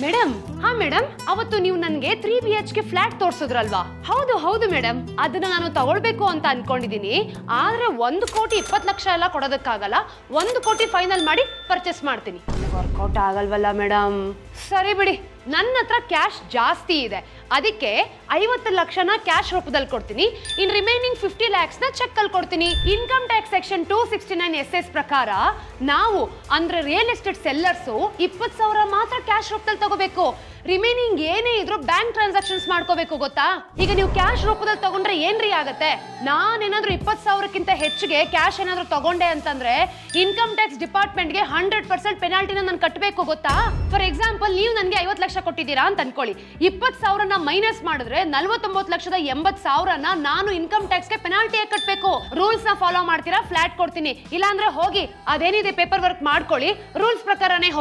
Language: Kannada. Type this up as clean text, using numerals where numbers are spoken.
ಮೇಡಮ್ ಹಾ ಮೇಡಮ್, ಅವತ್ತು ನೀವು ನನಗೆ 3 BHK ಫ್ಲಾಟ್ ತೋರಿಸಿದ್ರಲ್ವಾ? ಹೌದು ಮೇಡಮ್, ಅದನ್ನ ನಾನು ತಗೊಳ್ಬೇಕು ಅಂತ ಅನ್ಕೊಂಡಿದೀನಿ. ಆದ್ರೆ 1,20,00,000 ಎಲ್ಲ ಕೊಡೋದಕ್ಕಾಗಲ್ಲ. 1 ಕೋಟಿ ಫೈನಲ್ ಮಾಡಿ ಪರ್ಚೇಸ್ ಮಾಡ್ತೀನಿ. ವರ್ಕೌಟ್ ಆಗಲ್ವಲ್ಲ ಮೇಡಮ್? ಸರಿ ಬಿಡಿ, ನನ್ನ ಹತ್ರ ಕ್ಯಾಶ್ ಜಾಸ್ತಿ ಇದೆ, ಅದಕ್ಕೆ 50 ಲಕ್ಷನ ಕ್ಯಾಶ್ ರೂಪದಲ್ಲಿ ಕೊಡ್ತೀನಿ. ಇನ್ ರಿಮೈನಿಂಗ್ 50 lakhsನ ಚೆಕ್ ಅಲ್ಲಿ ಕೊಡ್ತೀನಿ. ಇನ್ಕಮ್ ಟ್ಯಾಕ್ಸ್ ಸೆಕ್ಷನ್ 269 SS ಪ್ರಕಾರ ನಾವು ಅಂದ್ರೆ ರಿಯಲ್ ಎಸ್ಟೇಟ್ ಸೆಲ್ಲರ್ಸು 20,000 ಮಾತ್ರ ಕ್ಯಾಶ್ ರೂಪದಲ್ಲಿ ತಗೋಬೇಕು. ರಿಮೈನಿಂಗ್ ಏನೇ ಇದ್ರು ಬ್ಯಾಂಕ್ ಟ್ರಾನ್ಸಾಕ್ಷನ್ಸ್ ಮಾಡ್ಕೋಬೇಕು, ಗೊತ್ತಾ? ಈಗ ನೀವು ಕ್ಯಾಶ್ ರೂಪದಲ್ಲಿ ತಗೊಂಡ್ರೆ ಏನ್ರಿ ಆಗತ್ತೆ? ನಾನೇನಾದ್ರೂ 20,000ಕ್ಕಿಂತ ಹೆಚ್ಚಿಗೆ ಕ್ಯಾಶ್ ಏನಾದ್ರೂ ತಗೊಂಡೆ ಅಂತಂದ್ರೆ ಇನ್ಕಮ್ ಟ್ಯಾಕ್ಸ್ ಡಿಪಾರ್ಟ್ಮೆಂಟ್ಗೆ 100% ಪೆನಾಲ್ಟಿನ ನಾನು ಕಟ್ಟಬೇಕು, ಗೊತ್ತಾ? ಫಾರ್ ಎಕ್ಸಾಂಪಲ್, ನೀವು ನನಗೆ 50 ಲಕ್ಷ ಕೊಟ್ಟಿದ್ದೀರಾ ಅಂತ ಅನ್ಕೊಳ್ಳಿ. 20,000ನ ಮೈನಸ್ ಮಾಡಿದ್ರೆ 49,20,000ನ ನಾನು ಇನ್ಕಮ್ ಟ್ಯಾಕ್ಸ್ಗೆ ಪೆನಾಲ್ಟಿಯಾಗಿ ಕಟ್ಟಬೇಕು. ರೂಲ್ಸ್ ನ ಫಾಲೋ ಮಾಡ್ತೀರಾ? ಫ್ಲಾಟ್ ಕೊಡ್ತೀನಿ. ಇಲ್ಲಾಂದ್ರೆ ಹೋಗಿ ಅದೇನಿದೆ ಪೇಪರ್ ವರ್ಕ್ ಮಾಡ್ಕೊಳ್ಳಿ, ರೂಲ್ಸ್ ಪ್ರಕಾರನೇ